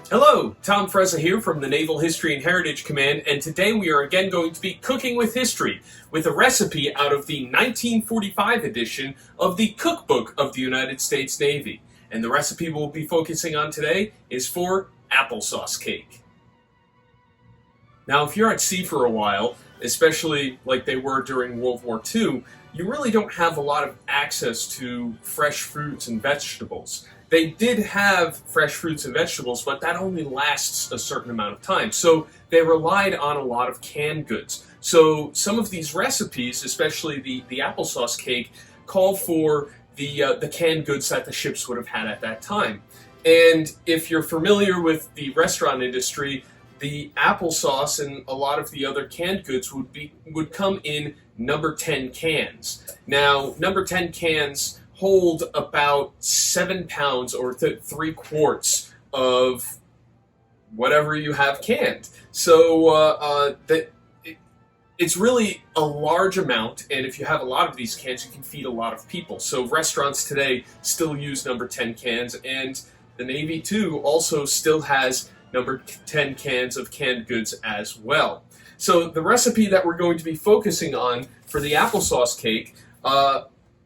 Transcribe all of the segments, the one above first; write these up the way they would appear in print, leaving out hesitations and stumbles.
Hello, Tom Frezza here from the Naval History and Heritage Command, and today we are again going to be cooking with history with a recipe out of the 1945 edition of the Cookbook of the United States Navy. And the recipe we'll be focusing on today is for applesauce cake. Now, if you're at sea for a while, especially like they were during World War II, you really don't have a lot of access to fresh fruits and vegetables. They did have fresh fruits and vegetables, but that only lasts a certain amount of time. So they relied on a lot of canned goods. So some of these recipes, especially the applesauce cake, called for the canned goods that the ships would have had at that time. And if you're familiar with the restaurant industry, the applesauce and a lot of the other canned goods would come in number 10 cans. Now, number 10 cans hold about 7 pounds or 3 quarts of whatever you have canned. So it's really a large amount, and if you have a lot of these cans, you can feed a lot of people. So restaurants today still use number 10 cans, and the Navy too also still has number 10 cans of canned goods as well. So the recipe that we're going to be focusing on for the applesauce cake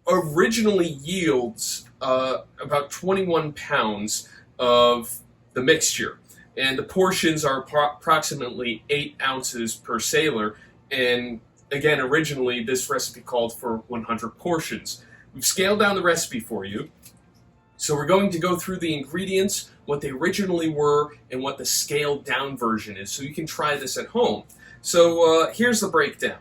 originally yields about 21 pounds of the mixture, and the portions are approximately 8 ounces per sailor. And again, originally this recipe called for 100 portions. We've scaled down the recipe for you, so we're going to go through the ingredients, what they originally were, and what the scaled down version is, so you can try this at home. So here's the breakdown.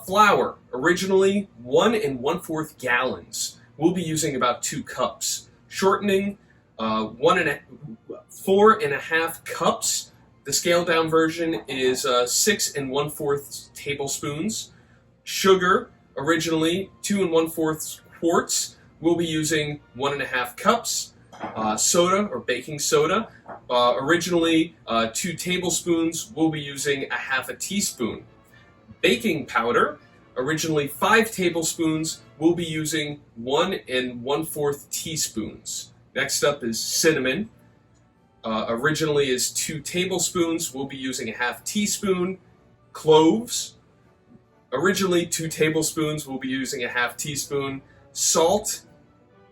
Flour, originally 1 1/4 gallons. We'll be using about 2 cups. Shortening, 4 1/2 cups. The scaled down version is 6 1/4 tablespoons. Sugar, originally 2 1/4 quarts. We'll be using 1 1/2 cups. Soda or baking soda, originally 2 tablespoons. We'll be using 1/2 teaspoon. Baking powder, originally 5 tablespoons. We'll be using 1 1/4 teaspoons. Next up is cinnamon. Originally is 2 tablespoons. We'll be using 1/2 teaspoon. Cloves, originally 2 tablespoons. We'll be using 1/2 teaspoon. Salt,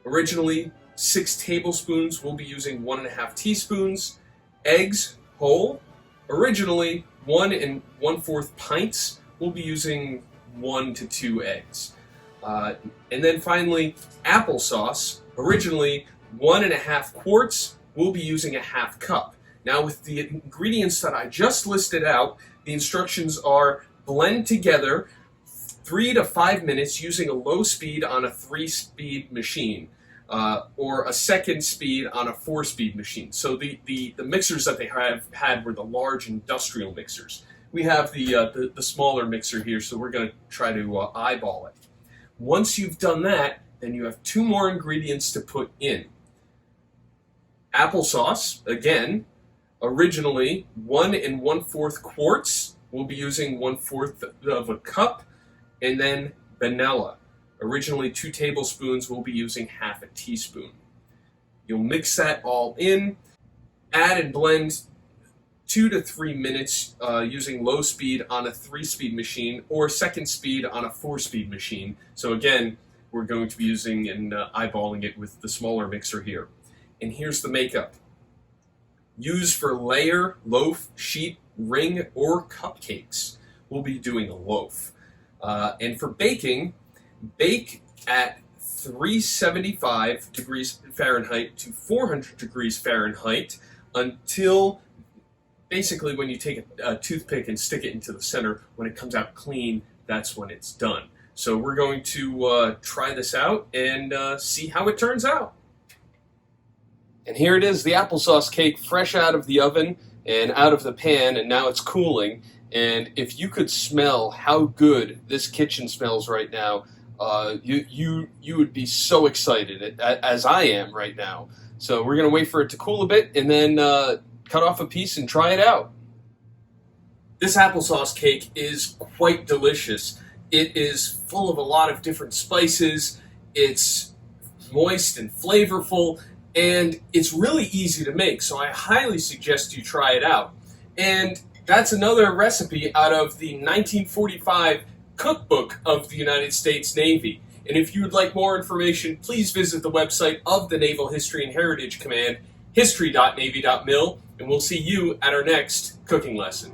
originally 6 tablespoons. We'll be using 1 1/2 teaspoons. Eggs, whole, originally 1 1/4 pints. We'll be using 1 to 2 eggs. And then finally, applesauce, originally 1 1/2 quarts. We'll be using 1/2 cup. Now, with the ingredients that I just listed out, the instructions are blend together 3 to 5 minutes using a low speed on a 3-speed machine, or a second speed on a 4-speed machine. So the mixers that they had were the large industrial mixers. We have the smaller mixer here, so we're going to try to eyeball it. Once you've done that, then you have 2 more ingredients to put in. Applesauce, again, originally 1 1/4 quarts. We'll be using 1/4 of a cup. And then vanilla, originally 2 tablespoons. We'll be using 1/2 teaspoon. You'll mix that all in, add and blend 2 to 3 minutes using low speed on a 3-speed machine or second speed on a 4-speed machine. So again, we're going to be using and eyeballing it with the smaller mixer here. And here's the makeup. Use for layer, loaf, sheet, ring, or cupcakes. We'll be doing a loaf. And for baking, bake at 375 degrees Fahrenheit to 400 degrees Fahrenheit until basically when you take a toothpick and stick it into the center, when it comes out clean, that's when it's done. So we're going to try this out and see how it turns out. And here it is, the applesauce cake, fresh out of the oven and out of the pan, and now it's cooling. And if you could smell how good this kitchen smells right now, you would be so excited, as I am right now. So we're going to wait for it to cool a bit and then cut off a piece and try it out. This applesauce cake is quite delicious. It is full of a lot of different spices. It's moist and flavorful. and it's really easy to make, so I highly suggest you try it out. And that's another recipe out of the 1945 Cookbook of the United States Navy. And if you would like more information, please visit the website of the Naval History and Heritage Command, history.navy.mil, and we'll see you at our next cooking lesson.